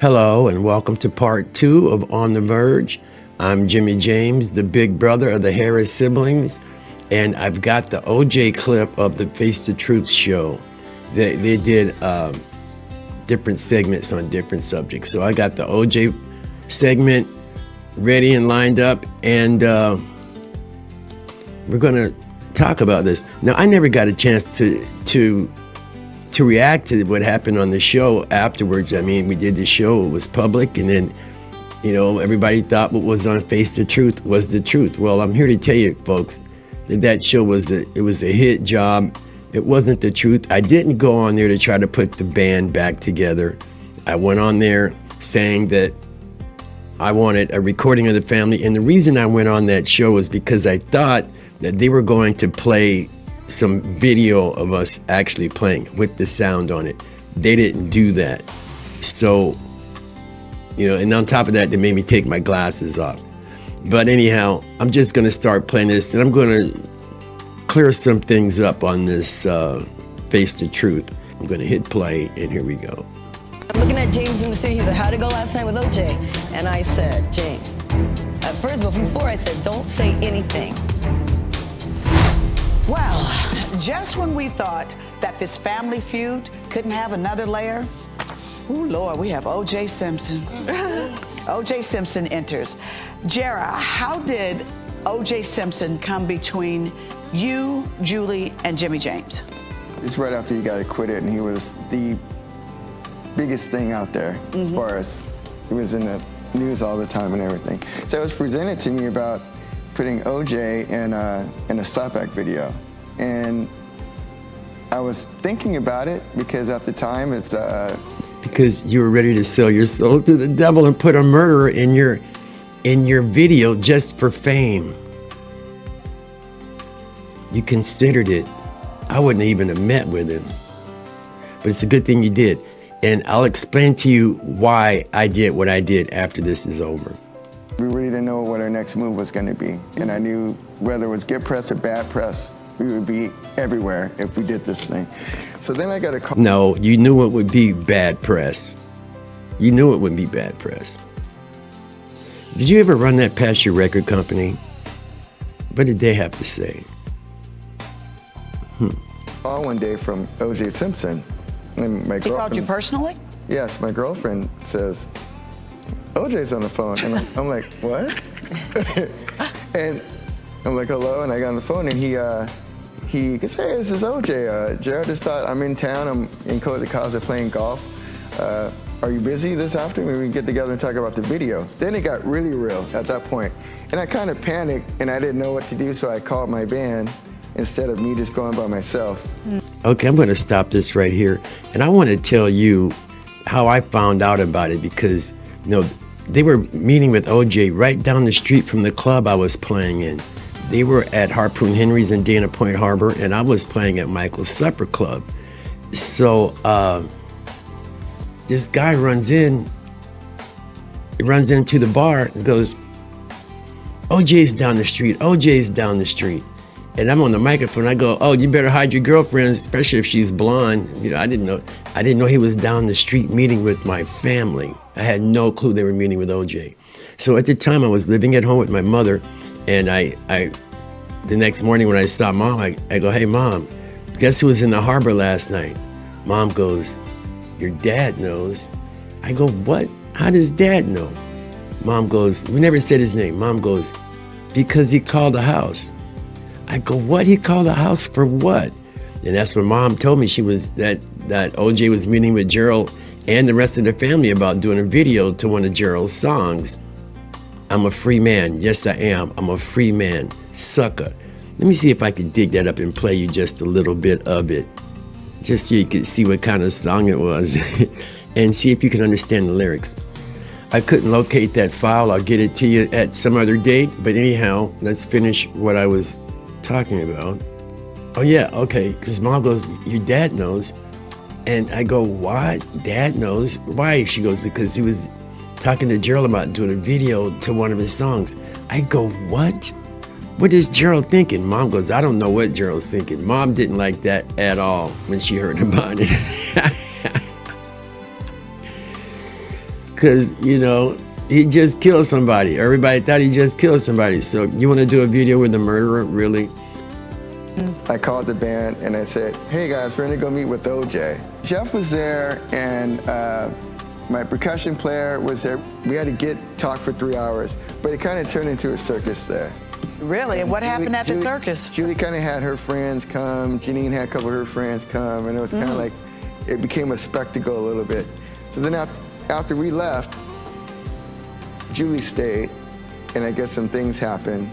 Hello and welcome to part 2 of On the Verge. I'm Jimmy James, the big brother of the Harris siblings, and I've got the OJ clip of the Face the Truth show. They did different segments on different subjects. So I got the OJ segment ready and lined up, and we're gonna talk about this. Now, I never got a chance to react to what happened on the show afterwards. I mean, we did the show, it was public, and then, you know, everybody thought what was on Face the Truth was the truth. Well, I'm here to tell you, folks, that show was a hit job. It wasn't the truth. I didn't go on there to try to put the band back together. I went on there saying that I wanted a recording of the family, and the reason I went on that show was because I thought that they were going to play some video of us actually playing with the sound on it. They didn't do that. So, you know, and on top of that, they made me take my glasses off. But anyhow, I'm just going to start playing this, and I'm going to clear some things up on this Face the Truth. I'm going to hit play, and here we go. I'm looking at James in the city. He said, how'd it go last night with OJ? And I said, James, at first, but before I said, don't say anything. Well, just when we thought that this family feud couldn't have another layer, oh Lord, we have O.J. Simpson. O.J. Simpson enters. Jara, how did O.J. Simpson come between you, Julie, and Jimmy James? It's right after he got acquitted, and he was the biggest thing out there as far as he was in the news all the time and everything. So it was presented to me about putting OJ in a slapback video, and I was thinking about it because at the time it's because you were ready to sell your soul to the devil and put a murderer in your video just for fame. You considered it. I wouldn't even have met with him, but it's a good thing you did, and I'll explain to you why I did what I did after this is over. we really didn't know what our next move was going to be. And I knew whether it was good press or bad press, we would be everywhere if we did this thing. So then I got a call. No, you knew it would be bad press. You knew it would be bad press. Did you ever run that past your record company? What did they have to say? Call one day from O.J. Simpson. And my He called you personally? Yes, my girlfriend says, OJ's on the phone. And I'm like, what? And I'm like, hello, and I got on the phone, and he goes, hey, this is OJ. Jared just thought I'm in town. I'm in Costa Casa playing golf. Are you busy this afternoon? We can get together and talk about the video. Then it got really real at that point. And I kind of panicked, and I didn't know what to do, so I called my band instead of me just going by myself. Okay, I'm going to stop this right here. And I want to tell you how I found out about it, because, you know, they were meeting with OJ right down the street from the club I was playing in. They were at Harpoon Henry's in Dana Point Harbor, and I was playing at Michael's Supper Club. So this guy runs into the bar and goes, OJ's down the street, OJ's down the street. And I'm on the microphone. I go, oh, you better hide your girlfriends, especially if she's blonde. You know, I didn't know he was down the street meeting with my family. I had no clue they were meeting with OJ. So at the time, I was living at home with my mother, and I the next morning when I saw Mom, I go, hey, Mom, guess who was in the harbor last night? Mom goes, your dad knows. I go, what? How does Dad know? Mom goes, we never said his name. Mom goes, because he called the house. I go, what? He called the house for what? And that's when Mom told me that OJ was meeting with Gerald and the rest of the family about doing a video to one of Gerald's songs. I'm a free man. Yes, I am. I'm a free man. Sucker. Let me see if I can dig that up and play you just a little bit of it, just so you can see what kind of song it was and see if you can understand the lyrics. I couldn't locate that file. I'll get it to you at some other date. But anyhow, let's finish what I was talking about. Oh yeah, okay, because Mom goes, your dad knows. And I go, what? Dad knows? Why? She goes, because he was talking to Gerald about doing a video to one of his songs. I go, what? What is Gerald thinking? Mom goes, I don't know what Gerald's thinking. Mom didn't like that at all when she heard about it. because, you know, he just killed somebody. Everybody thought he just killed somebody. So you want to do a video with the murderer, really? I called the band and I said, hey guys, we're gonna go meet with OJ. Jeff was there and my percussion player was there. We had to talk for 3 hours, but it kind of turned into a circus there. Really? And what happened at the circus? Julie kind of had her friends come, Janine had a couple of her friends come, and it was kind of like, it became a spectacle a little bit. So then after we left, Julie stayed, and I guess some things happened.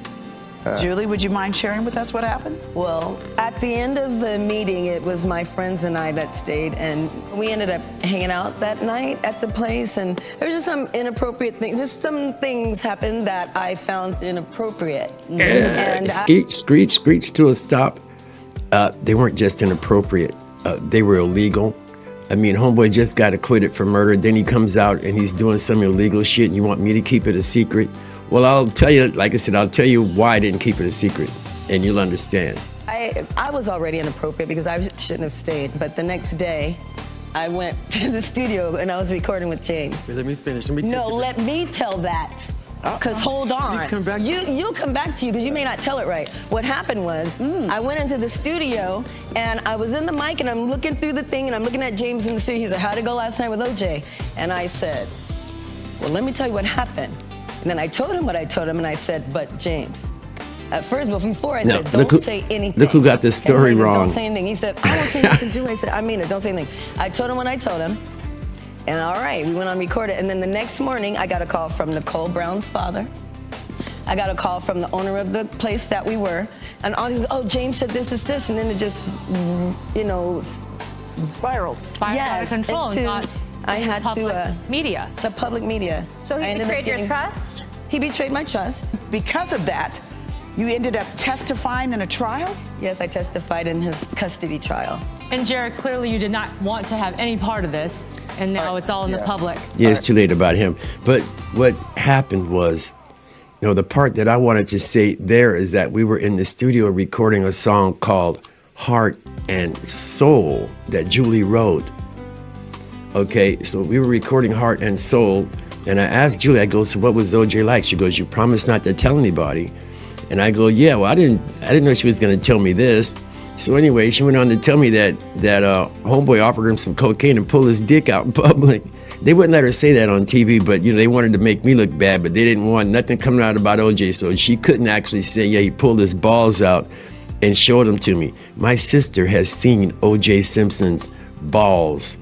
Julie, would you mind sharing with us what happened? Well, at the end of the meeting, it was my friends and I that stayed, and we ended up hanging out that night at the place, and there was just some inappropriate things, just some things happened that I found inappropriate. And Screech to a stop. They weren't just inappropriate, they were illegal. I mean, homeboy just got acquitted for murder, then he comes out and he's doing some illegal shit, and you want me to keep it a secret? Well, I'll tell you, like I said, I'll tell you why I didn't keep it a secret, and you'll understand. I was already inappropriate because I shouldn't have stayed, but the next day, I went to the studio and I was recording with James. Let me finish. No, let me tell that. Because hold on. You'll come back to you because you may not tell it right. What happened was, I went into the studio and I was in the mic and I'm looking through the thing and I'm looking at James in the studio. He said, how'd it go last night with OJ? And I said, well, let me tell you what happened. And then I told him what I told him and I said, but James, at first, but before I said, don't say anything. Look who got this story wrong. Don't say anything. He said, I won't say nothing, Julie. I said, I mean it, don't say anything. I told him what I told him. And all right, we went on record it. And then the next morning, I got a call from Nicole Brown's father. I got a call from the owner of the place that we were. And all these, oh, James said this is this. And then it just, you know, spiraled. Out of control. I had to. Media. The public media. So he betrayed your trust? He betrayed my trust. Because of that, you ended up testifying in a trial? Yes, I testified in his custody trial. And Jared, clearly you did not want to have any part of this, and now it's all in the public. Yeah, it's too late about him. But what happened was, you know, the part that I wanted to say there is that we were in the studio recording a song called Heart and Soul that Julie wrote. Okay, so we were recording Heart and Soul, and I asked Julie, I go, so what was OJ like? She goes, you promised not to tell anybody. And I go, yeah, well, I didn't know she was gonna tell me this. So anyway, she went on to tell me that homeboy offered him some cocaine and pulled his dick out in public. They wouldn't let her say that on TV, but you know, they wanted to make me look bad, but they didn't want nothing coming out about OJ, so she couldn't actually say, yeah, he pulled his balls out and showed them to me. My sister has seen OJ Simpson's balls.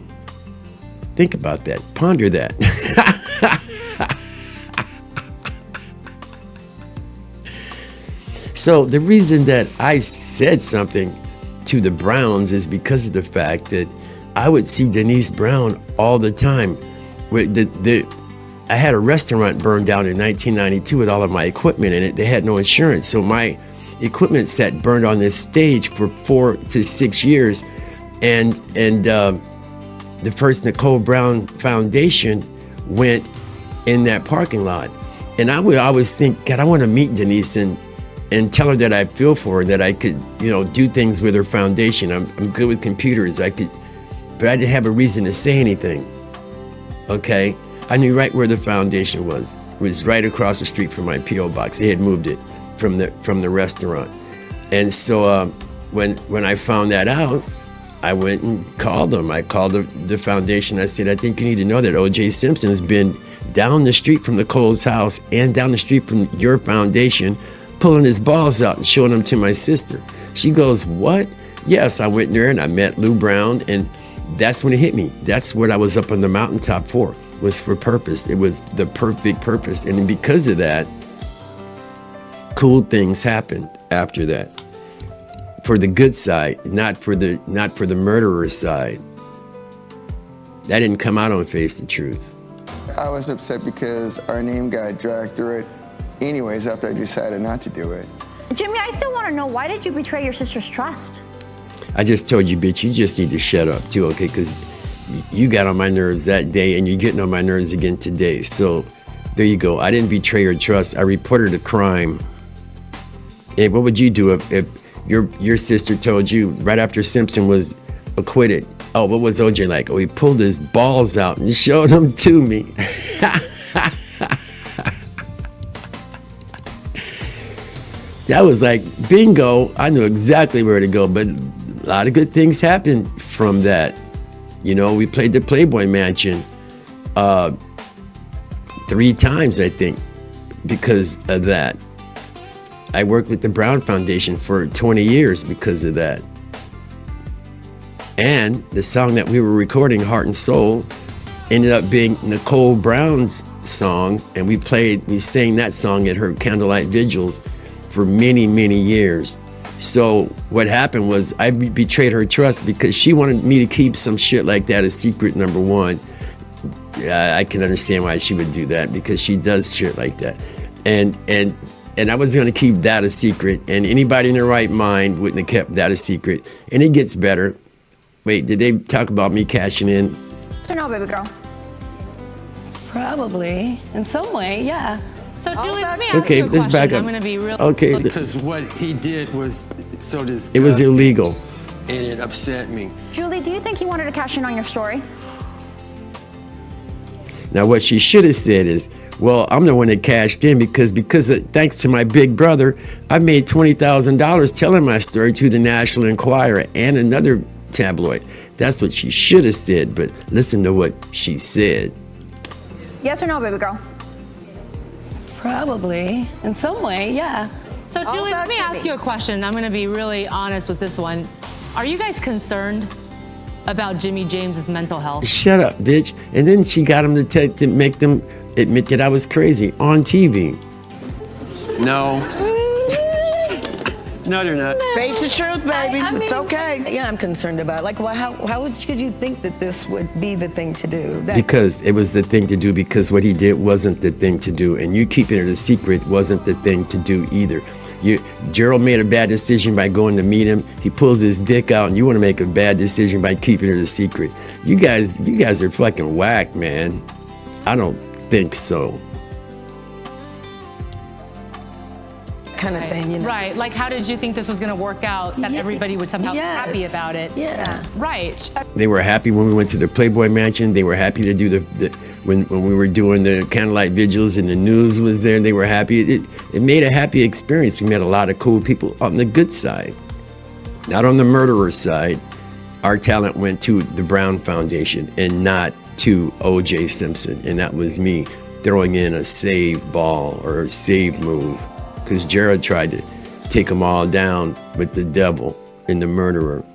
Think about that, ponder that. So the reason that I said something to the Browns is because of the fact that I would see Denise Brown all the time. I had a restaurant burned down in 1992 with all of my equipment in it. They had no insurance, so my equipment sat burned on this stage for 4 to 6 years, and the first Nicole Brown Foundation went in that parking lot, and I would always think, God, I want to meet Denise and tell her that I feel for her, that I could, you know, do things with her foundation. I'm good with computers. But I didn't have a reason to say anything. Okay, I knew right where the foundation was. It was right across the street from my P.O. box. They had moved it from the restaurant, and so when I found that out, I went and called them. I called the foundation. I said, I think you need to know that O.J. Simpson has been down the street from Nicole's house and down the street from your foundation, pulling his balls out and showing them to my sister. She goes, what? Yes, I went there and I met Lou Brown, and that's when it hit me. That's what I was up on the mountaintop for, was for purpose. It was the perfect purpose. And because of that, cool things happened after that. For the good side, not for the murderer's side. That didn't come out on Face the Truth. I was upset because our name got dragged through it anyways after I decided not to do it. Jimmy, I still want to know, why did you betray your sister's trust? I just told you, bitch, you just need to shut up too, okay? Because you got on my nerves that day and you're getting on my nerves again today. So there you go. I didn't betray your trust. I reported a crime. And what would you do if your sister told you right after Simpson was acquitted, Oh, what was OJ like? Oh, he pulled his balls out and showed them to me. That was like bingo. I knew exactly where to go, but a lot of good things happened from that. You know, we played the Playboy Mansion 3 times, I think, because of that. I worked with the Brown Foundation for 20 years because of that. And the song that we were recording, Heart and Soul, ended up being Nicole Brown's song, and we sang that song at her candlelight vigils for many, many years. So what happened was I betrayed her trust because she wanted me to keep some shit like that a secret, number one. I can understand why she would do that because she does shit like that. And I was going to keep that a secret, and anybody in their right mind wouldn't have kept that a secret. And it gets better. Wait, did they talk about me cashing in? So no, baby girl. Probably, in some way, yeah. So Julie, let me ask Okay, you a let's question. back up. I'm going to be real. Okay, Because what he did was so disgusting. it was illegal. And it upset me. Julie, do you think he wanted to cash in on your story? Now, what she should have said is, well, I'm the one that cashed in because thanks to my big brother, I made $20,000 telling my story to the National Enquirer and another tabloid. That's what she should have said, but listen to what she said. Yes or no, baby girl? Probably, in some way, yeah. So Julie, let me ask you a question. I'm going to be really honest with this one. Are you guys concerned about Jimmy James's mental health? Shut up, bitch. And then she got him to make them admit that I was crazy on TV. No. No, they're not. Face the truth, baby. It's okay. Yeah, I'm concerned about it. Like, could you think that this would be the thing to do? Because it was the thing to do, because what he did wasn't the thing to do. And you keeping it a secret wasn't the thing to do either. Gerald made a bad decision by going to meet him. He pulls his dick out, and you want to make a bad decision by keeping it a secret. You guys are fucking whack, man. I don't think so. Kind of thing, you know. Right. Like, how did you think this was going to work out? That everybody would somehow be happy about it. Yeah. Right. They were happy when we went to the Playboy Mansion. They were happy to do when we were doing the candlelight vigils and the news was there. They were happy. It made a happy experience. We met a lot of cool people on the good side, not on the murderer side. Our talent went to the Brown Foundation and not to O.J. Simpson, and that was me throwing in a save ball or a save move, because Jared tried to take them all down with the devil and the murderer.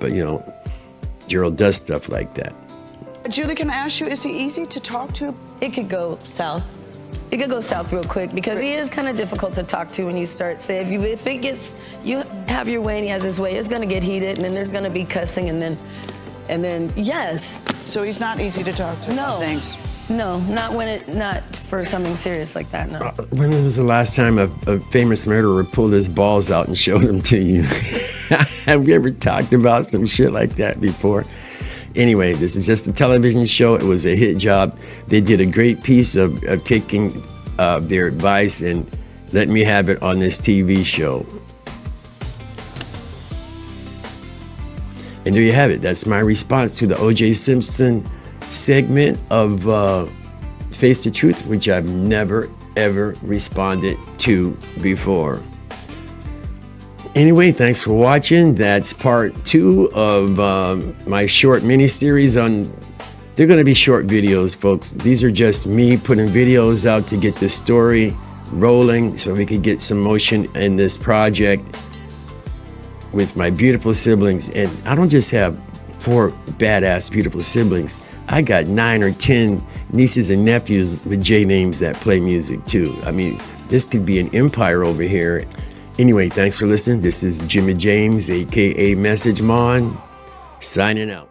But you know, Gerald does stuff like that. Julie, can I ask you, is he easy to talk to? It could go south. It could go south real quick because he is kind of difficult to talk to when you start. Say if it gets, you have your way and he has his way, it's gonna get heated, and then there's gonna be cussing, and then yes. So he's not easy to talk to. No. Thanks. No, not for something serious like that. No. When was the last time a famous murderer pulled his balls out and showed them to you? Have we ever talked about some shit like that before? Anyway, this is just a television show. It was a hit job. They did a great piece of taking their advice and letting me have it on this TV show. And there you have it. That's my response to the O.J. Simpson segment of Face the Truth, which I've never, ever responded to before. Anyway, thanks for watching. That's part 2 of my short mini-series on... They're going to be short videos, folks. These are just me putting videos out to get the story rolling so we could get some motion in this project with my beautiful siblings. And I don't just have 4 badass, beautiful siblings. I got 9 or 10 nieces and nephews with J names that play music too. I mean, this could be an empire over here. Anyway, thanks for listening. This is Jimmy James, aka Message Mon, signing out.